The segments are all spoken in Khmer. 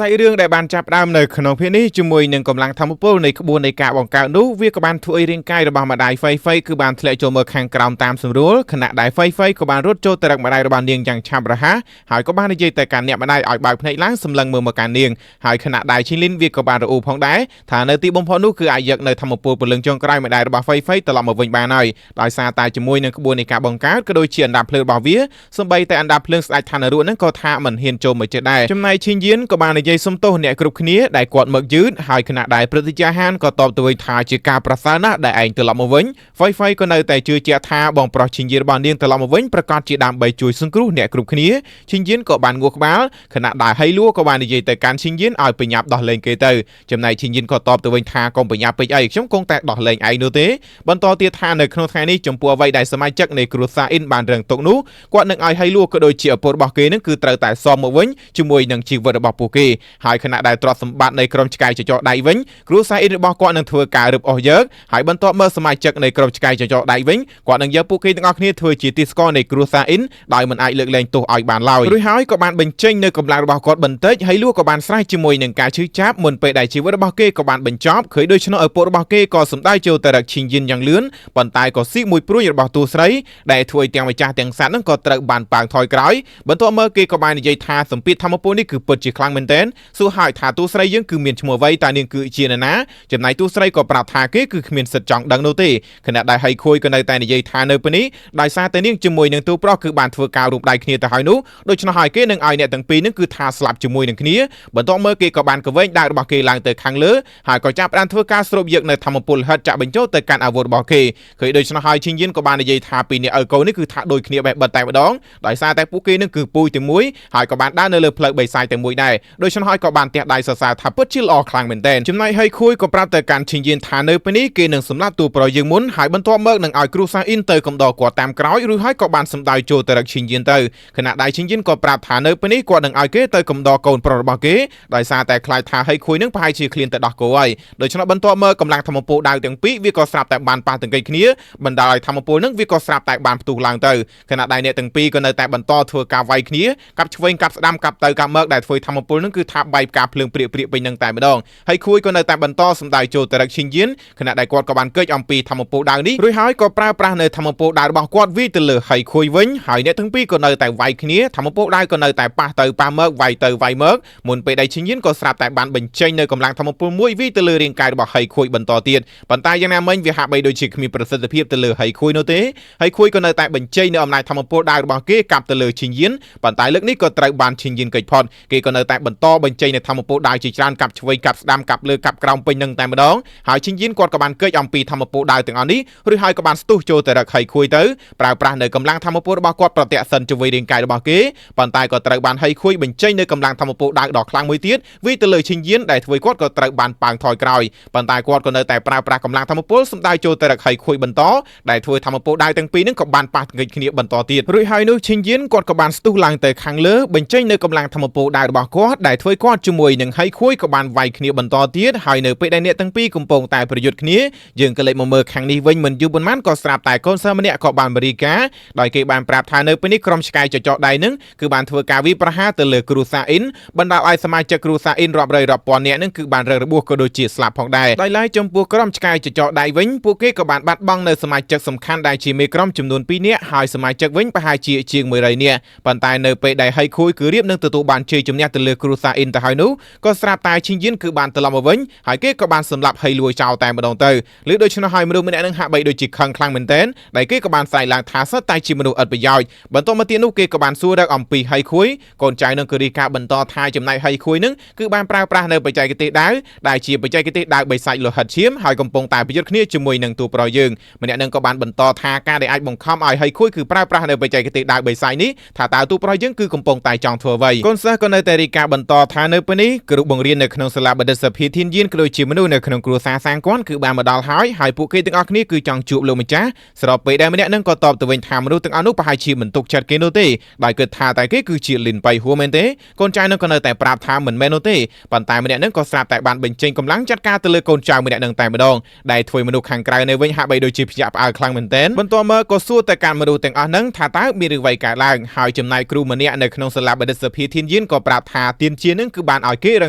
សាច់រឿងដែលបានចាប់ផ្ដើមនៅក្នុងភាគនេះជាមួយនឹងកម្លាំងធម្មពលនៃក្បួននៃការបង្កើតនោះវាក៏បានធ្វើឲ្យរាងកាយរបស់ម្ដាយហ្វៃគឺបានធ្លាក់ចូលមកខាងក្រោមតាមស្រួលខណៈដែលហ្វៃក៏បានរត់ចូលទៅរកម្ដាយរបស់នាងយ៉ាងឆាប់រហ័សហើយក៏បាននិយាយទៅកាន់អ្នកម្ដាយឲ្យបើកភ្នែកឡើងសម្លឹងមើលមកកាន់នាងហើយខណៈដែលឈីលីនវាក៏បានរអ៊ូផងដែរថានៅទីបំផុតនោះគឺអាចយកនៅធម្មពលពលឹងចុងក្រោយម្ដាយរបស់ហ្វៃត្រឡប់មកវិញបានហើយដោយសារតែជាមួយនឹងក្បួននៃការបង្កើតក៏ដូចជាអណ្ដាប់ភ្លើងរបស់វាសម្បីតែអណ្ដាប់ភ្លើងស្ដេចឋាននរកហ្នឹងក៏ថាមិនហ៊ានចូលមកចិត្តដែរចំណែកឈីនយៀនក៏បាននិយាយសុំទោសអ្នកគ្រប់គ្នាដែលគាត់មកយឺតហើយខណៈដែលព្រឹទ្ធាចារ្យហានក៏តបទៅវិញថាជាការប្រសើរណាស់ដែលឯងត្រឡប់មកវិញហ្វៃក៏នៅតែជឿជាក់ថាបងប្រុសឈីនយៀនរបស់នាងត្រឡប់មកវិញប្រកាសជាដើម្បីជួយសង្គ្រោះអ្នកគ្រប់គ្នាឈីនយៀនក៏បានងក់ក្បាលខណៈដែលហៃលួក៏បាននិយាយទៅកាន់ឈីនយៀនឲ្យបញ្ញាប់ដោះលែងគេទៅចំណែកឈីនយៀនក៏តបទៅវិញថាកុំបញ្ញាប់ពេកអីខ្ញុំគង់តែដោះលែងឯងនោះទេបន្តទៀតថានៅក្នុងថ្ងៃនេះចំពោះអ្វីដែលសមាជិកនៃគ្រួសារអ៊ីនបានរងទុកនោះគាត់នឹងឲ្យហៃលួក៏ដូចជាឪពុករបស់គេនឹងគឺត្រូវតែសមមកវិញជាមួយនឹងជីវិតរបស់ពួកគេហើយខណៈដែលទ្រព្យសម្បត្តិនៃក្រុមឆ្កែចចដៃវិញគ្រួសារអ៊ីនរបស់គាត់នឹងធ្វើការរឹបអូសយកហើយបន្ទាប់មកសមាជិកនៃក្រុមឆ្កែចចដៃវិញគាត់នឹងយកពួកគេទាំងអស់គ្នាធ្វើជាទីស្គាល់នៃគ្រួសារអ៊ីនដោយមិនអាចលើកលែងទោសឲ្យបានឡើយរួចហើយក៏បានបញ្ចេញនៅកម្លាំងរបស់គាត់បន្តិចហើយលួក៏បានស្រែកជាមួយនឹងការឈឺចាប់មុនពេលដែលជីវិតរបស់គេក៏បានបញ្ចប់ឃើញដូច្នោះឪពុករបស់គេក៏សម្ដៅចូលទៅរកឈីនយៀនយ៉ាងលឿនប៉ុន្តែក៏ស៊ីមួយព្រួយរបស់ទូស្រីដែលធ្វើឲ្យទាំងម្ចាស់ទាំងសត្វនឹងក៏ត្រូវបានប៉ាងថយក្រោយបន្ទាប់មកគេក៏បាននិយាយថាសម្ពាធធម្មពលនេះគឺពិតជាខ្លាំងមែនទែនសួរហើយថាទូស្រីយើងគឺមានឈ្មោះអ្វីតើនាងគឺជានរណាចំណែកទូស្រីក៏ប្រាប់ថាគេគឺគ្មានសិទ្ធិចង់ដឹងនោះទេខណៈដែលហៃខួយក៏នៅតែនិយាយថានៅពេលនេះដោយសារតែនាងជាមួយនឹងទូប្រុសគឺបានធ្វើការរួមដៃគ្នាទៅហើយនោះដូច្នោះហើយគេនឹងឲ្យអ្នកទាំងពីរនឹងគឺថាស្លាប់ជាមួយនឹងគ្នាបន្ទាប់មកគេក៏បានកវែងដៃរបស់គេឡើងទៅខាងលើហើយក៏ចាប់ផ្ដើមធ្វើការស្រូបយកនៅធម្មពលហិតចាក់បញ្ចូលទៅកាន់អាវុធរបស់គេឃើញដូច្នោះហើយឈីនយៀនក៏បាននិយាយថាពីអ្នកឪកូននេះគឺថាដូចគ្នាបែបបិទតែម្ដងដោយសារតែពួកគេនឹងគឺពូជទាំងមួយហើយក៏បានដើរនៅលើផ្លូវបីសាយទាំងមួយដែរដូច្នោះហើយក៏បានទះដៃសរសើរថាពិតជាល្អខ្លាំងមែនទែនចំណែកហៃខួយក៏ប្រាប់ទៅកាន់ឈីនយៀនថានៅពេលនេះគេនឹងសម្លាប់ទូប្រុសយើងមុនហើយបន្ទាប់មកនឹងឲ្យគ្រូសាអ៊ីនទៅកំដរគាត់តាមក្រោយរួចហើយក៏បានសម្ដៅចូលទៅរកឈីនយៀនទៅខណៈដែលឈីនយៀនក៏ប្រាប់ថានៅពេលនេះគាត់នឹងឲ្យគេទៅកំដរកូនប្រុសរបស់គេដោយសារតែខ្លាចថាហៃខួយនឹងប្រហែលជាឃ្លានទៅដោះគោហើយដូច្នោះបន្ទាប់មកកម្លាំងធម្មពលដៅទាំងពីរវាក៏ស្រាប់តែបានប៉ះទង្គិចគ្នាបណ្ដាលឲ្យធម្មពលនឹងវាក៏ស្រាប់តែបានផ្ទុះឡើងទៅខណៈដែលអ្នកទាំងពីរក៏នៅតែបន្តធ្វើការវាយគ្នាកាប់ឆ្វេងកាប់ស្ដាំកាប់ទៅកាប់មកដែលធ្វើធម្មពលនឹងគឺថាបែកផ្កាភ្លើងព្រាកពេញនឹងតែម្ដងហើយខួយក៏នៅតែបន្តសម្ដៅចូលទៅរកឈីនយៀនខណៈដែលគាត់ក៏បានកិច្ចអំពីធម្មពលដៅនេះរួចហើយក៏ប្រើប្រាស់នៅធម្មពលដៅរបស់គាត់វាទៅលើហៃខួយវិញហើយអ្នកទាំងពីរក៏នៅតែវាយគ្នាធម្មពលដៅក៏នៅតែប៉ះទៅប៉ះមកវាយទៅវាយមកមុនពេលដែលឈីនយៀនក៏ស្រាប់តែបានបញ្ចេញនៅកម្លាំងធម្មពលមួយវាទៅលើរាងកាយរបស់ហៃខួយបន្តទៀតប៉ុន្តែយ៉ាងណាមិញវាហាក់បីដូចជាគ្មានប្រសិទ្ធភាពទៅលើហៃខួយនោះទេហៃខួយក៏នៅតែបញ្ចេញនៅអំណាចធម្មពលដៅរបស់គេកាប់ទៅលើឈីនយៀនប៉ុន្តែលើកនេះក៏ត្រូវបានឈីនយៀនកិច្ចផុតគេក៏នៅតែបន្តបញ្ចេញនៅធម្មពលដៅជាច្រើនកាប់ឆ្វេងកាប់ស្ដាំកាប់លើកាប់ក្រោមពេញនឹងតែម្ដងហើយឈីនយៀនគាត់ក៏បានកិច្ចអំពីធម្មពលដៅទាំងអស់នេះឬហើយក៏បានស្ទុះចូលទៅរកហៃខួយទៅប្រើប្រាស់នៅកម្លាំងធម្មពលរបស់គាត់ប្រតិសិនជួយរាងកាយរបស់គេប៉ុន្តែក៏ត្រូវបានហៃខួយបញ្ចេញនៅកម្លាំងធម្មពលដៅដ៏ខ្លាំងមួយទៀតវាទៅលើឈីនយៀនដែលធ្វើគាត់ក៏ត្រូវបានប៉ាងថយក្រោយប៉ុន្តែគាត់ក៏នៅតែប្រើប្រាស់កម្លាំងធម្មពលសម្ដៅចូលទៅរកហៃខួយបន្តដែលធ្វើធម្មពលដៅទាំងពីរនឹងក៏បានប៉ះទង្គិចគ្នាបន្តទៀតរួចហើយនោះឈីនយៀនគាត់ក៏បានស្ទុះឡើងទៅខាងលើបញ្ចេញនៅកម្លាំងធម្មពលដៅរបស់គាត់ដែលធ្វើគាត់ជាមួយនឹងហៃខួយក៏បានវាយគ្នាបន្តទៀតហើយនៅពេលដែលអ្នកទាំងពីរកំពុងតែប្រយុទ្ធគ្នាយើងក៏លេចមកមើលខាងនេះវិញមិនយូរប៉ុន្មានក៏ស្រាប់តែកូនសិស្សម្នាក់ក៏បានបរិយាដោយគេបានប្រាប់ថានៅពេលនេះក្រុមឆ្កែចចដៃនឹងគឺបានធ្វើការវាយប្រហារទៅលើគ្រូសាអ៊ីនបណ្ដាលឲ្យសមាជិកគ្រូសាអ៊ីនរាប់រយរាប់ពាន់នាក់នឹងគឺបានរឹងរបួសក៏ដូចជាស្លាប់ផងដែរដោយឡែកចំពោះក្រុមឆ្កែចចដៃវិញពួកគេក៏បានបាត់បង់នៅសមាជិកសំខាន់ដែលជាមេក្រុមចំនួន2នាក់ហើយសមាជិកវិញប្រហែលជាជាង100នាក់ប៉ុន្តែនៅពេលដែលហៃខួយគឺរៀបនឹងទទួលបានជ័យជំនះទៅលើគ្រូសាអ៊ីនទៅហើយនោះក៏ស្រាប់តែឈីនយៀនគឺបានត្រឡប់មកវិញហើយគេក៏បានសម្លាប់ហៃលួយចោលតែម្ដងទៅឬដូច្នោះហើយមនុស្សម្នាក់នឹងហាក់បីដូចជាខឹងខ្លាំងមែនទែនដែលគេក៏បានស្អែកឡើងថាសិតតែជាមនុស្សឥតប្រយោជន៍បន្ទាប់មកទៀតនោះគេក៏បានសួររកអំពីហៃខួយកូនចៅនឹងគឺរីកាបន្តថាចំណែកហៃខួយនឹងគឺបានប្រើប្រាស់នៅបច្ចេកទេសដាវដែលជាបច្ចេកទេសដាវបីសាច់លោហិតឈាមហើយកំពុងតែប្រយុទ្ធគ្នាជាមួយនឹងទូប្រុសយើងម្នាក់នឹងក៏បានបន្តថាការដែលអាចបង្ខំឲ្យហៃខួយគឺប្រើប្រាស់នៅបច្ចេកទេសដាវបីសាច់នេះថាតើទូប្រុសយើងគឺកំពុងតែចង់ធ្វើអ្វីកូនសិស្សក៏នៅតែរីកាបន្តថានៅពេលនេះគ្រូបង្រៀននៅក្នុងសាលាបណ្ឌិតសភាធានយានក៏ដូចជាមនុស្សនៅក្នុងគ្រួសារសាងគាត់គឺបានមកដល់ហើយពួកគេទាំងអស់គ្នាគឺចង់ជួបលោកម្ចាស់ស្របពេលដែលម្នាក់នឹងក៏តបទៅវិញថាមនុស្សទាំងអស់នោះប្រហែលជាមិនទុកចិត្តគេនោះទេដោយគិតថាតែគេគឺជាលិនបៃហួរមែនទេកូនចៅនឹងក៏នៅតែប្រាប់ថាមិនមែននោះទេប៉ុន្តែម្នាក់នឹងក៏ស្រាប់តែបានបញ្ចេញកម្លាំងចាត់ការទៅលើកូនចៅម្នាក់នឹងតែម្ដងដែលធ្វើមនុស្សខាងក្រៅនៅវិញហាក់បីដូចជាភ្ញាក់ផ្អើលខ្លាំងមែនទែនបន្ទាប់មកក៏សួរទៅកាន់មនុស្សទាំងអស់ហ្នឹងថាតើមានរឿងអ្វីកើតឡើងហើយចំណាយគ្រូម្នាក់នៅក្នុងសាលាបណ្ឌិតសភាធានយានក៏ប្រាប់ថាទាន ជានឹងគឺបានឲ្យគេរ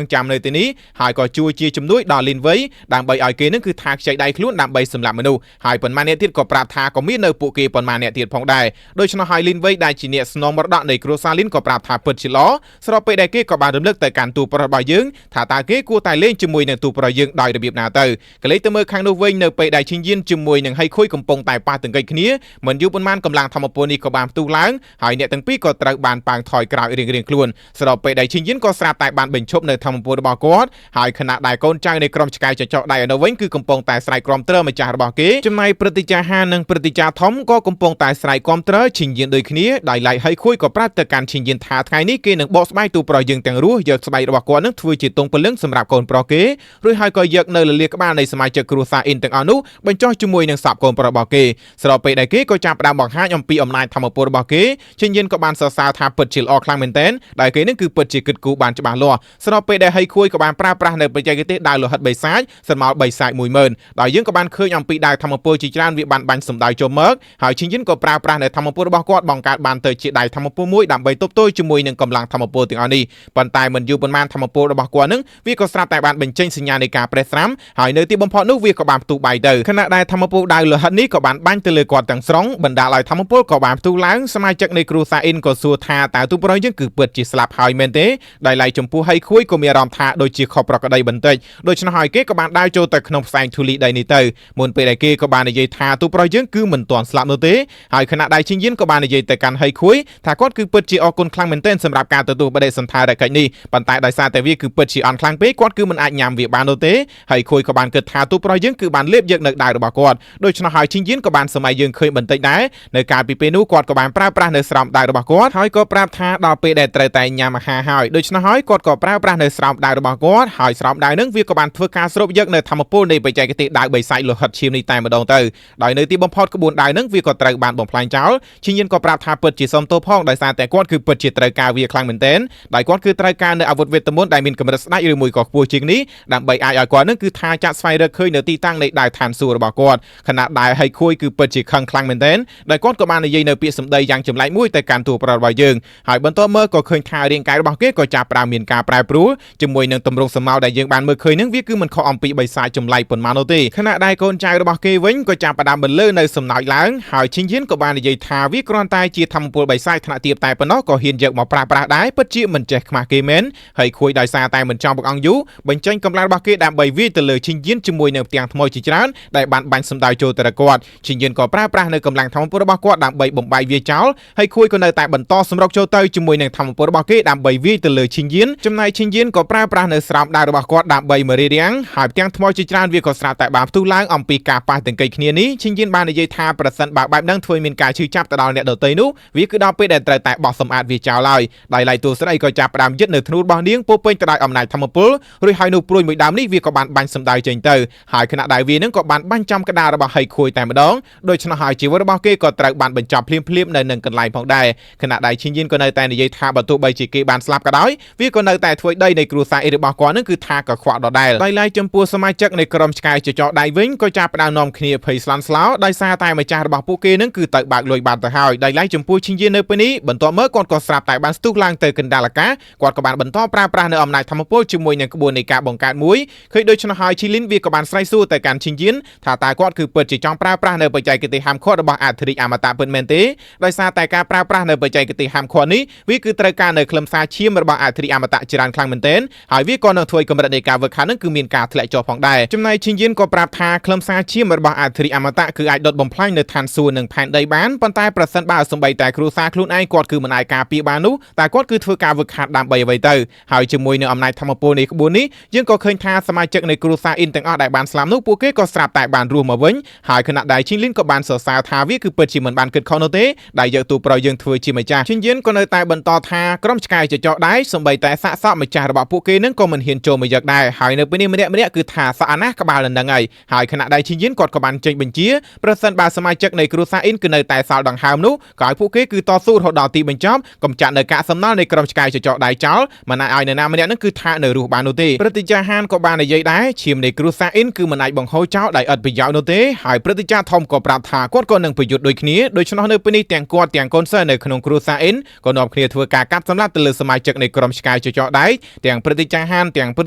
ងចាំនៅទីនេះហើយក៏ជួយជាជំនួយដល់លីនវ៉ៃដើម្បីឲ្យគេនឹងគឺថាខ្ចីដៃខ្លួនដើម្បីសម្លាប់មនុស្សហើយប៉ុន្មានអ្នកទៀតក៏ប្រាប់ថាក៏មាននៅពួកគេប៉ុន្មានអ្នកទៀតផងដែរដូច្នោះហើយលីនវ៉ៃដែលជាអ្នកស្នងមរតកនៃគ្រួសារលីនក៏ប្រាប់ថាពិតជាល្អស្របពេលដែលគេក៏បានរំលឹកទៅកាន់ទូប្រុសរបស់យើងថាតើគេគួរតែលេងជាមួយនឹងទូប្រុសយើងដោយរបៀបណាទៅក៏លេចទៅមើលខាងនោះវិញនៅពេលដែលឈិនយៀនជាមួយនឹងហៃខុយកំពុងតែប៉ះទង្គិចគ្នាមិនយូរប៉ុន្មានកម្លាំងធម្មពលនេះក៏បានផ្ទុះឡើងហើយអ្នកទាំងពីរក៏ត្រូវបានប៉ាងថយក្រោយរៀងៗខ្លួនស្របពេលដែលឈិនយៀនក៏ស្រាប់តែបានបញ្ឈប់នៅធម្មពលរបស់គាត់ហើយខណៈដែលកូនចៅនៃក្រុមឆ្កែចចកដៃនៅវិញគឺកំពុងតែស្រែកក្រំត្រើម្ចាស់របស់គេចំណែកព្រឹទ្ធាចារ្យហាននិងព្រឹទ្ធាចារ្យធំក៏កំពុងតែស្រែកក្រំត្រើឈិនយៀនដូចគ្នាដោយឡែកហៃខុយក៏ប្រាប់ទៅកាន់ឈិនយៀនថាថ្ងៃនេះគេនឹងបកស្បែកទូប្រុសយើងទាំងរស់យកស្បែករបស់គាត់នឹងធ្វើជាទងពលឹងសម្រាប់កូនប្រុសគេរួចហើយក៏យកនៅលលាក្បាលនៃសមាជិកគ្រួសារអ៊ីនទាំងអស់នោះបញ្ចុះជាមួយនឹងសពកូនប្រុសរបស់គេស្របពេលដែលគេក៏ចាប់ផ្ដើមបង្ហាញអំពីអំណាចធម្មពលរបស់គេឈិនយៀនក៏បានសរសើរថាពិតជាល្អខ្លាំងមែនទែនដែលគេនឹងគឺពិតជាគិតគូរបានច្បាស់លាស់ស្របពេលដែលហៃខួយក៏បានប្រើប្រាស់នៅបច្ចេកទេសដាវលោហិតបិសាចស្រមោលបិសាច 10000 ដោយយើងក៏បានឃើញអំពីដាវធម្មពលជាច្រើនវាបានបាញ់សម្ដៅចូលមកហើយឈិនយៀនក៏ប្រើប្រាស់នៅធម្មពលរបស់គាត់បង្កើតបានទៅជាដាវធម្មពលមួយដើម្បីទប់ទល់ជាមួយនឹងកម្លាំងធម្មពលទាំងអស់នេះប៉ុន្តែមិនយូរប៉ុន្មានធម្មពលរបស់គាត់នឹងវាក៏ស្រាប់តែបានបញ្ចេញសញ្ញានៃការប្រេះស្រាំហើយនៅទីបំផុតនោះវាក៏បានផ្ទុះបាយទៅខណៈដែលធម្មពលដាវលោហិតនេះក៏បានបាញ់ទៅលើគាត់ទាំងស្រុងបណ្ដាលឲ្យធម្មពលក៏បានផ្ទុះឡើងសមាជិកនៃគ្រួសារអ៊ីនក៏សួរថាតើទូប្រុសយើងគឺពិតជាស្លាប់ហើយមែនទេដោយឡែកចំពោះហៃខួយក៏មានអារម្មណ៍ថាដូចជាខុសប្រក្រតីបន្តិចដូច្នោះហើយគេក៏បានដើរចូលទៅក្នុងផ្សែងធូលីដីនេះទៅមុនពេលដែលគេក៏បាននិយាយថាទូប្រុសយើងគឺមិនទាន់ស្លាប់នោះទេហើយខណៈដែលឈិនយៀនក៏បាននិយាយទៅកាន់ហៃខួយថាគាត់គឺពិតជាអរគុណខ្លាំងមែនទែនសម្រាប់ការទទួលបដិសណ្ឋារកិច្ចនេះប៉ុន្តែដោយសារតែវាគឺពិតជាអន់ខ្លាំងពេកគាត់គឺមិនអាចញ៉ាំវាបាននោះទេហើយខួយក៏បានគិតថាទូប្រុសយើងគឺបានលេបយកនៅដៃរបស់គាត់ដូច្នោះហើយឈិនយៀនក៏បានសម័យយើងឃើញបន្តិចដែរនៅកាលពីពេលនោះគាត់ក៏បានប្រើប្រាស់នៅស្រោមដៃរបស់គាត់ហើយក៏ប្រាប់ថាដល់ពេលដែលត្រូវតែញ៉ាំអាហារហើយដូច្នោះហើយគាត់ក៏ប្រើប្រាស់នៅស្រោមដៃរបស់គាត់ហើយស្រោមដៃនឹងវាក៏បានធ្វើការស្រូបយកនៅធម្មពលនៃបច្ចេកទេសដាវបិសាចលោហិតឈាមនេះតែម្ដងទៅដោយនៅទីបំផុតក្បួនដៃនឹងវាក៏ត្រូវបានបំផ្លាញចោលឈិនយៀនក៏ប្រាប់ថាពិតជាសុំទោសផងដោយសារតែគាត់គឺពិតជាត្រូវការវាខ្លាំងមែនទែនដោយគាត់គឺត្រូវការនៅអាវុធវេទមន្តដែលមានកម្រិតស្ដេចឬមួយក៏ខ្ពស់ជាងនេះដើម្បីអាចឲ្យគាត់នឹងគឺថាចាក់ស្វែងរកឃើញនៅទីតាំងនៃដៃឋានសួគ៌របស់គាត់ខណៈដែលហៃខួយគឺពិតជាខឹងខ្លាំងមែនទែនដោយគាត់ក៏បាននិយាយនៅពាក្យសម្ដីយ៉ាងចម្លែកមួយទៅកាន់ទូប្រុសរបស់យើងហើយបន្ទាប់មកក៏ឃើញថារាងកាយរបស់គេក៏ចាប់ផ្ដើមមានការប្រែប្រួលជាមួយនឹងទម្រង់ស្រមោលដែលយើងបានមើលឃើញនឹងវាគឺមិនខុសអំពីបិសាចចម្លែកប៉ុន្មាននោះទេខណៈដែលកូនចៅរបស់គេវិញក៏ចាប់ផ្ដើមបន្លឺនៅសំណោចឡើងហើយឈិនយៀនក៏បាននិយាយថាវាគ្រាន់តែជាធម្មពលបិសាចថ្នាក់ទាបតែប៉ុណ្ណោះក៏ហ៊ានយកមកប្រើប្រាស់ដែរពិតជាមិនចេះខ្មាស់គេមែនហើយខួយដោយសារតែមិនចង់បង្អង់យូរបញ្ចេញកម្លាំងរបស់គេដើម្បីវាយទៅលើឈិនយៀនជាមួយនឹងផ្ទាំងថ្មជាច្រើនដែលបានបាញ់សម្ដៅចូលទៅរកគាត់ឈិនយៀនក៏ប្រើប្រាស់នៅកម្លាំងធម្មពលរបស់គាត់ដើម្បីបំបាយវាចោលហើយខួយក៏នៅតែបន្តសម្រុកចូលទៅជាមួយនឹងធម្មពលរបស់គេដើម្បីវាយទៅលើឈិនយៀនចំណែកឈិនយៀនក៏ប្រើប្រាស់នៅស្រោមដៃរបស់គាត់ដើម្បីមករារាំងហើយផ្ទាំងថ្មជាច្រើនវាក៏ស្រាប់តែបានផ្ទុះឡើងអំពីការប៉ះទង្គិចគ្នានេះឈិនយៀនបាននិយាយថាប្រសិនបើបែបហ្នឹងធ្វើមានការឈឺចាប់ទៅដល់អ្នកដទៃនោះវាគឺដល់ពេលដែលត្រូវតែបោះសម្អាតវាចោលហើយដោយឡែកតួស្រីក៏ចាប់ផ្ដើមយឹតនៅធ្នូរបស់នាងពោពេញទៅដោយអំណាចធម្មពលរួចហើយនោះព្រួយមួយដើមនេះវាក៏បានបាញ់សម្ដៅចេញទៅហើយខណៈដែលវានឹងក៏បានបាញ់ចំក្តាររបស់ហៃខួយតែម្ដងដូច្នោះហើយជីវិតរបស់គេក៏ត្រូវបានបញ្ចប់ភ្លាមៗនៅនឹងកន្លែងផងដែរខណៈដែលឈិនយៀនក៏នៅតែនិយាយថាបើទោះបីជាគេបានស្លាប់ក៏ដោយវាក៏នៅតែធ្វើដីនៃគ្រួសារអ៊ីរបស់គាត់នឹងគឺថាកខ្វក់ដដែលដោយឡែកចំពោះសមាជិកនៃក្រុមឆ្កែចចកដៃវិញក៏ចាប់ផ្ដើមនាំគ្នាភ័យស្លន់ស្លោដោយសារតែម្ចាស់របស់ពួកគេនឹងគឺទៅបើកលុយបានទៅហើយដោយឡែកចំពោះឈិនយៀននៅពេលនេះបន្ទាប់មកគាត់ក៏ស្រាប់តែបានស្ទុះឡើងទៅកណ្ដាលអាកាសគាត់ក៏បានបន្តប្រើប្រាស់នៅអំណាចធម្មពលជាមួយនឹងក្បួននៃការបង្កើតមួយឃើញដូច្នោះហើយឈីលីនវាក៏បានស្រែកសួរទៅកាន់ឈិនយៀនថាតើគាត់គឺពិតជាចង់ប្រើប្រាស់នៅបច្ចេកទេសហាមឃាត់របស់អធិរាជអមតៈពិតមែនទេដោយសារតែការប្រើប្រាស់នៅបច្ចេកទេសហាមឃាត់នេះវាគឺត្រូវការនៅខ្លឹមសារឈាមរបស់អធិរាជអមតៈច្រើនខ្លាំងមែនទែនហើយវាក៏នឹងធ្វើឲ្យកម្រិតនៃការវឹកហាត់នឹងគឺមានការធ្លាក់ចុះផងដែរចំណែកឈិនយៀនក៏ប្រាប់ថាខ្លឹមសារឈាមរបស់អធិរាជអមតៈគឺអាចដុតបំផ្លាញនៅឋានសួគ៌និងផែនដីបានប៉ុន្តែប្រសិនបើសម្បីតែគ្រួសារខ្លួនឯងគាត់គឺមិនអាចការពារបាននោះតែគាត់គឺធ្វើការវឹកហាត់ដើម្បីអ្វីទៅហើយជាមួយនឹងអំណាចធម្មពលនៃក្បួននេះយើងក៏ឃើញថាសមាជិកនៃគ្រួសារអ៊ីនទាំងអស់ដែលបានស្លាប់នោះពួកគេក៏ស្រាប់តែបានរស់មកវិញហើយខណៈដែលឈិនលីនក៏បានសរសើរថាវាគឺពិតជាមិនបានគិតខុសនោះទេដែលយកទូប្រុសយើងធ្វើជាម្ចាស់ឈិនយៀនក៏នៅតែបន្តថាក្រុមឆ្កែចចកដៃសម្បីតែសាកសពម្ចាស់របស់ពួកគេនឹងក៏មិនហ៊ានចូលមកយកដែរហើយនៅពេលនេះម្នាក់គឺថាសក់អាណាស់ក្បាលនឹងហើយខណៈដែលឈិនយៀនគាត់ក៏បានចេញបញ្ជាប្រសិនបើសមាជិកនៃគ្រួសារអ៊ីនគឺនៅតែសល់ដង្ហើមនោះក៏ឲ្យពួកគេគឺតស៊ូរហូតដល់ទីបញ្ចប់កំចាត់នៅកាកសំណល់នៃក្រុមឆ្កែចចកដៃចោលមិនអាចឲ្យនរណាម្នាក់នឹងគឺថានៅរស់បាននោះទេព្រឹទ្ធាចារ្យហានក៏បាននិយាយដែរឈាមនៃគ្រួសារអ៊ីនគឺមិនអាចបង្ហូរចោលដោយឥតប្រយោជន៍នោះទេហើយព្រឹទ្ធាចារ្យធំក៏ប្រាប់ថាគាត់ក៏នឹងប្រយុទ្ធដូចគ្នាដូច្នោះនៅពេលនេះទាំងគាត់ទាំងកូនសិស្សនៅក្នុងគ្រួសារអ៊ីនក៏នាំគ្នាធ្វើការកាប់សម្លាប់ទៅលើសមាជិកនៃក្រុមឆ្ ឆ្កែចចកដៃទាំងព្រឹត្តិការណ៍ហានទាំងព្រឹត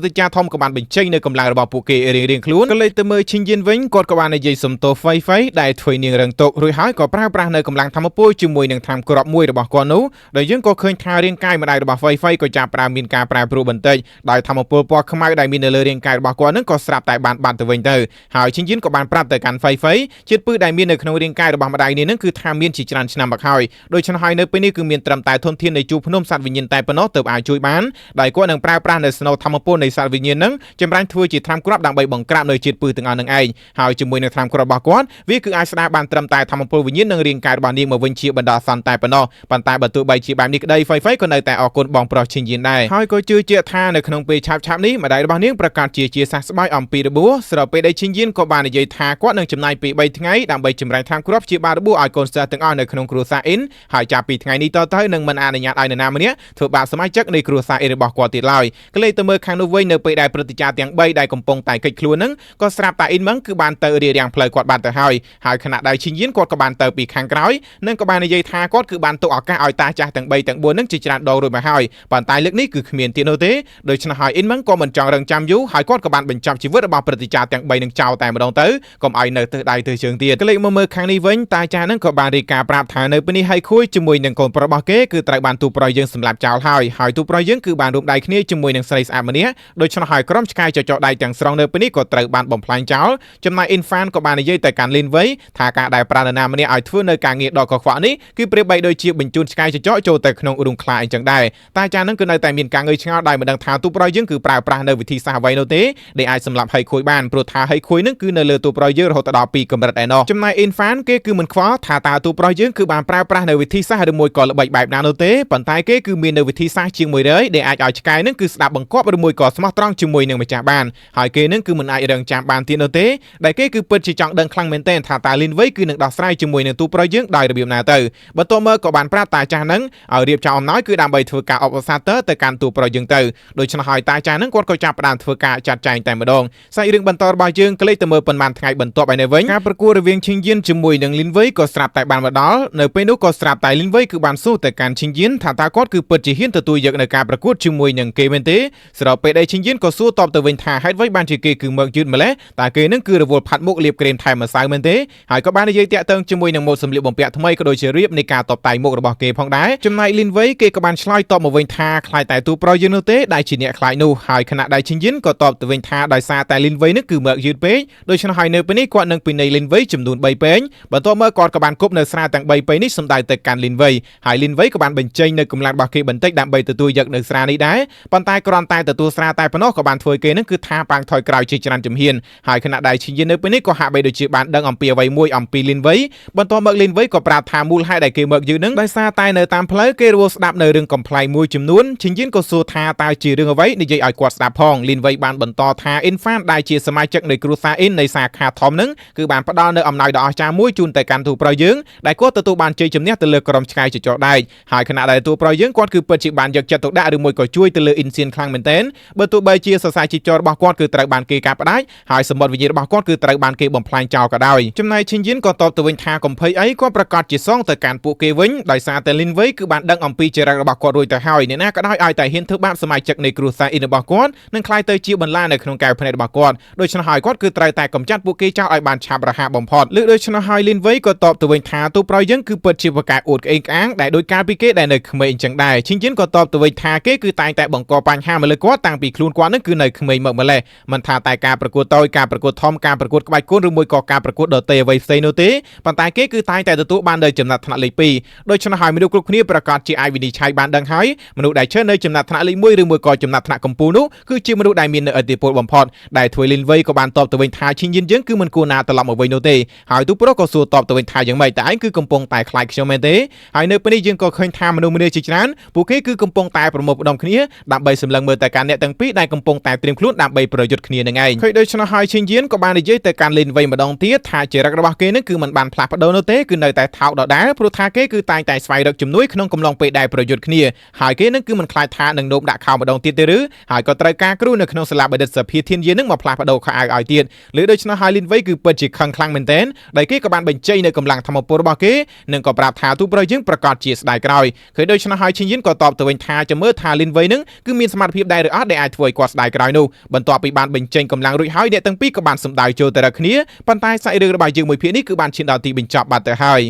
្តិការណ៍ធំក៏បានបញ្ចេញនៅកម្លាំងរបស់ពួកគេរៀងៗខ្លួនក៏លេចទៅមើលឈិនយិនវិញគាត់ក៏បាននិយាយសំទោសហ្វៃហ្វៃដែលធ្វើនាងរងទុករួចហើយក៏ប្រើប្រាស់នៅកម្លាំងធម្មពលជាមួយនឹងតាមក្របមួយរបស់គាត់នោះដែលយើងក៏ឃើញថារាងកាយម្ដាយរបស់ហ្វៃហ្វៃក៏ចាប់ផ្ដើមមានការប្រែប្រួលបន្តិចដោយធម្មពលពណ៌ខ្មៅដែលមាននៅលើរាងកាយរបស់គាត់នឹងក៏ស្រាប់តែបានបាត់ទៅវិញទៅហើយឈិនយិនក៏បានប្រាប់ទៅកាន់ហ្វៃហ្វៃជាតិពឹសដែលមាននៅក្នុងរាងកាយរបស់ម្ដាយនេះនឹងគឺថាមានជាច្រើនឆ្នាំមកហើយដូច្នេះហើយនៅពេលនេះគឺមានត្រឹមតែធនធាននៃជួរភ្នំសត្វវិញ្ញាណតែប៉ុណ្ណោះទើបអាចជួយបានដោយគាត់នឹងប្រើប្រាស់នៅស្នូលធម្មពលនៃសត្វវិញ្ញាណនឹងចម្រាញ់ធ្វើជាថ្នាំគ្រាប់ដើម្បីបង្ក្រាបនៅជាតិពឹសទាំងអស់នឹងឯងហើយជាមួយនឹងថ្នាំគ្រាប់របស់គាត់វាគឺអាចស្ដារបានត្រឹមតែធម្មពលវិញ្ញាណនិងរាងកាយរបស់នាងមកវិញជាបណ្ដោះអាសន្នតែប៉ុណ្ណោះប៉ុន្តែបើទោះបីជាបែបនេះក្តីហ្វៃហ្វៃក៏នៅតែអរគុណបងប្រុសឈិនយិនដែរហើយក៏ជឿជាក់ថានៅក្នុងពេលឆាប់នេះម្ដាយរបស់នាងប្រកាសជាសះស្បើយអំពីរបួសស្របពេលដែលឈិនយិនក៏បាននិយាយថាគាត់នឹងចំណាយពេល3ថ្ងៃដើម្បីចម្រាញ់ថ្នាំគ្រាប់ជាបារបួសឲ្យកូនសិស្សទាំងអស់នៅក្នុងគ្រួសារអ៊ីនហើយចាប់ពីថ្ងៃនេះតទៅនឹងមិនអនុញ្ញាតឲ្យនរណាម្នាក់ធ្វើបាបសមាជិកនៃគ្រួសារអ៊ីនរបស់គាត់ទៀតឡើយក៏លេចទៅមើលខាងនោះវិញនៅពេលដែលព្រឹត្តិការណ៍ទាំង3ដែលកំពុងតែកិច្ចខ្លួននឹងក៏ស្រាប់តែអ៊ីនមកគឺបានទៅរារាំងផ្លូវគាត់បាត់ទៅហើយខណៈដែលឈិនយិនគាត់ក៏បានទៅពីខាងក្រោយនិងក៏បាននិយាយថាគាត់គឺបានទុកឱកាសឲ្យតាចាស់ទាំង3ទាំង4នឹងជាច្រើនដងរួចមកហើយប៉ុន្តែលើកនេះគឺគ្មានទៀតនោះទេដូច្នេះហើយអ៊ីនមកក៏មិនចង់រងចាំយូរហើយគាត់ក៏បានបញ្ចប់ជីវិតរបស់ព្រឹត្តិការណ៍ទាំង3នឹងចោលតែម្ដងទៅកុំឲ្យនៅទៅដៃទៅជើងទៀតក៏លេចមកមើលខាងនេះវិញតាចាស់នឹងក៏បានរាយការណ៍ប្រាប់ថានៅពេលនេះហើយខួយជាមួយនឹងកូនប្រុសរបស់គេគឺត្រូវបានទូប្រុសយើងសម្លាប់ចោលហើយទូប្រុសយើងគឺបានរួមដៃគ្នាជាមួយនឹងស្រីស្អាតម្នាក់ដូច្នេះហើយក្រុមឆ្កែចចកដៃទាំងស្រុងនៅពេលនេះក៏ត្រូវបានបំផ្លាញចោលចំណែកអ៊ីនហ្វានក៏បាននិយាយទៅកាន់លីនវៃថាការដែលប្រាណណាម្នាក់ឲ្យធ្វើនៅការងារដ៏កខ្វក់នេះគឺប្រៀបបីដូចជាបញ្ជូនឆ្កែចចកចូលទៅក្នុងរូងខ្លាអញ្ចឹងដែរតាចាស់នឹងគឺនៅតែមានការងើយឆ្ងល់ដោយមិនដឹងថាទូប្រុសយើងគឺប្រើប្រាស់នៅវិធីសាស្ត្រអ្វីនោះទេដែលអាចសម្លាប់ហៃខួយបានព្រោះថាហៃខួយនឹងគឺនៅលើទូប្រុសយើងរហូតដល់2កម្រិតឯណោះចំណែកអ៊ីនហ្វានគេគឺមិនខ្វល់ថាតើទូប្រុសយើងគឺបានប្រើប្រាស់នៅវិធីសាស្ត្រឬមួយក៏ល្បិចបែបណានោះទេប៉ុន្តែគេគឺមាននៅវិធីសាស្ត្រជាង100ដែលអាចឲ្យឆ្កែនឹងគឺស្ដាប់បង្គាប់ឬមួយក៏ស្មោះត្រង់ជាមួយនឹងម្ចាស់បានហើយគេនឹងគឺមិនអាចរងចាំបានទៀតនោះទេដែលគេគឺពិតជាចង់ដឹងខ្លាំងមែនទែនថាតើលីនវៃគឺនឹងដោះស្រាយជាមួយនឹងទូប្រុសយើងដោយរបៀបណាទៅបន្ទាប់មកក៏បានប្រាប់តាចាស់នឹងឲ្យរៀបចំអំណោយគឺដើម្បីធ្វើការអបអរសាទរទៅកាន់ទូប្រុសយើងទៅដូច្នេះហើយតាចាស់នឹងគាត់ក៏ចាប់ផ្ដើមធ្វើការចាត់ចែងតែម្ដងសាច់រឿងបន្តរបស់យើងក្លេចទៅមើលប៉ុន្មានថ្ងៃបន្ទាប់ឯនេះវិញការប្រគួតរវាងឈិនយិនជាមួយនឹងលីនវៃក៏ស្រាប់តែបានមកដល់នៅពេលនោះក៏ស្រាប់តែលីនវៃគឺបានសួរទៅកាន់ឈិនយិនថាតើគាត់គឺពិតជាហ៊ានទទួលយកនៅការប្រកួតជាមួយនឹងគេមែនទេស្របពេលដែលឈិនយិនក៏សួរតបទៅវិញថាហេតុអ្វីបានជាគេគឺមើលយឺតម្លេះតើគេនឹងគឺរវល់ផាត់មុខលាបក្រែមថែមម្សៅមែនទេហើយក៏បាននិយាយតាក់ទងជាមួយនឹងម៉ូដសម្លៀកបំពាក់ថ្មីក៏ដូចជារៀបនៃការតបតែងមុខរបស់គេផងដែរចំណែកលីនវៃគេក៏បានឆ្លើយតបមកវិញថាខ្លាចតែទូប្រុសយើងនោះទេដែលជាអ្នកខ្លាចនោះហើយខណៈដែលឈិនយិនក៏តបទៅវិញថាដោយសារតែលីនវៃនេះគឺមើលយឺតពេកដូច្នេះហើយនៅពេលនេះគាត់នឹងពិន័យលីនវៃចំនួន3ពេងបន្ទាប់មកគាត់ក៏បានគប់នៅស្រាទាំង3ពេងនេះសម្ដៅទៅកាន់លីនវៃហើយលីនវៃក៏បានបញ្ចេញនៅកម្លាំងរបស់គេបន្តិចដើម្បីទទួលយកនៅស្រានេះដែរប៉ុន្តែគ្រាន់តែទទួលស្រាតែប៉ុណ្ណោះក៏បានធ្វើគេនឹងគឺថាប៉ាងថយក្រោយជាច្រើនជំហានហើយខណៈដែលឈិនយិននៅពេលនេះក៏ហាក់បីដូចជាបានដឹងអំពីអ្វីមួយអំពីលីនវៃបន្ទាប់មកលីនវៃក៏ប្រាប់ថាមូលហេតុដែលគេមើលយឺតនឹងដោយសារតែនៅតាមផ្លូវគេរវល់ស្ដាប់នៅរឿងកំប្លែងមួយចំនួនឈិនយិនក៏សួរថាតើជារឿងអ្វីនិយាយឲ្យគាត់ស្ដាប់ផងលីនវៃបានបន្តថាអ៊ីនហ្វានដែលជាសមាជិកនៃគ្រួសារអ៊ីននៃសាខាធំនឹងគឺបានផ្ដល់នៅអំណោយដ៏អស្ចារ្យមួយជូនទៅកាន់ទូប្រុសយើងដែលគាត់ទទួលបានជ័យជំនះទៅលើក្រុមឆ្កែចចកដែកហើយខណៈដែលទូប្រុសយើងគាត់គឺពិតជាបានយកចិត្តទុកដាក់ឬមួយក៏ជួយទៅលើអ៊ីនសៀនខ្លាំងមែនទែនបើទោះបីជាសរសៃជីចររបស់គាត់គឺត្រូវបានគេកាប់ផ្ដាច់ហើយសម្បត្តិវិញ្ញាណរបស់គាត់គឺត្រូវបានគេបំផ្លាញចោលក៏ដោយចំណែកឈិនយិនក៏តបទៅវិញថាកំភៃអីគាត់ប្រកាសជាសងទៅកាន់ពួកគេវិញដោយសារតែលីនវៃគឺបានដឹងអំពីចរិតរបស់គាត់រួចទៅហើយអ្នកណាក៏ដោយឲ្យតែហ៊ានធ្វើបាបសមាជិកនៃគ្រួសារអ៊ីនរបស់គាត់នឹងក្លាយទៅជាបន្លានៅក្នុងកែវភ្នែករបស់គាត់ដូច្នេះហើយគាត់គឺត្រូវតែកម្ចាត់ពួកគេចោលឲ្យបានឆាប់រហ័សបំផុតលើដូច្នេះហើយលីនវៃក៏តបទៅវិញថាទូប្រុសយើងគឺពិតជាប្រកាសអួតក្អេងក្អាងដែលដោយការពីគេដែលនៅក្មេងអញ្ចឹងដែរឈិនយិនក៏តបទៅវិញថាគេគឺតែងតែបង្កបញ្ហាមកលើគាត់តាំងពីខ្លួនគាត់នឹងគឺនៅក្មេងមកម្លេះមិនថាតែការប្រកួតតូចការប្រកួតធំការប្រកួតក្បាច់គុណឬមួយក៏ការប្រកួតដតេអ្វីផ្សេងនោះទេប៉ុន្តែគេគឺតែងតែទទួលបាននៅចំណាត់ថ្នាក់លេខ2ដូច្នេះហើយមនុស្សគ្រប់គ្នាប្រកាសជាអាចវិនិច្ឆ័យបានដឹងហើយមនុស្សដែលឈរនៅចំណាត់ថ្នាក់លេខ1ឬមួយក៏ចំណាត់ថ្នាក់កម្ពុជានោះគឺជាមនុស្សដែលមាននៅឥទ្ធិពលបំផុតដែលធ្វើលីនវៃក៏បានតបទៅវិញថាឈិនយិនយើងគឺមិនគួរណាត្រឡប់មកវិញនោះទេហើយទូប្រុសក៏សួរតបទៅវិញថាយ៉ាងម៉េចតែឯងគឺកំពុងតែខ្លាចខ្ញុំមែនទេហើយនៅពេលនេះយើងក៏ឃើញថាមនុស្សម្នាជាច្រើនពួកគេគឺកំពុងតែប្រមូលផ្ដុំគ្នាដើម្បីសម្លឹងមើលទៅកាន់អ្នកទាំងពីរដែលកំពុងតែត្រៀមខ្លួនដើម្បីប្រយុទ្ធគ្នានឹងឯងឃើញដូច្នោះហើយឈិនយិនក៏បាននិយាយទៅកាន់លីនវៃម្ដងទៀតថាចរិតរបស់គេនឹងគឺមិនបានផ្លាស់ប្ដូរនោះទេគឺនៅតែថោកដដែលព្រោះថាគេគឺតែងតែស្វែងរកជំនួយក្នុងកំឡុងពេលដែលប្រយុទ្ធគ្នាហើយគេនឹងគឺមិនខ្លាចថានឹងនោមដាក់ខោម្ដងទៀតទេឬហើយក៏ត្រូវការគ្រូនៅក្នុងសាលាបណ្ឌិតសភាធានយាននឹងមកផ្លាស់ប្ដូរខោអាវឲ្យទៀតលើដូច្នោះហើយលីនវៃគឺពិតជាខឹងខ្លាំងមែនទែនដែលគេក៏បានបញ្ចេញនៅកម្លាំងធម្មពលរបស់គេនិងក៏ប្រាប់ថាទូប្រុសយើងប្រកាសជាស្ដាយក្រោយឃើញដូច្នោះហើយឈិនយិនក៏តបទៅវិញថាចាំមើល មើលថាលីនវៃនឹងគឺមានសមត្ថភាពដែរឬអត់ដែលអាចធ្វើឲ្យគាត់ស្ដាយក្រោយនោះបន្ទាប់ពីបានបញ្ចេញកម្លាំងរួចហើយអ្នកទាំងពីរក៏បានសម្ដៅចូលទៅរកគ្នាប៉ុន្តែសាច់រឿងរបស់យើងមួយភាគនេះគឺបានឈានដល់ទីបញ្ចប់បាត់ទៅហើយ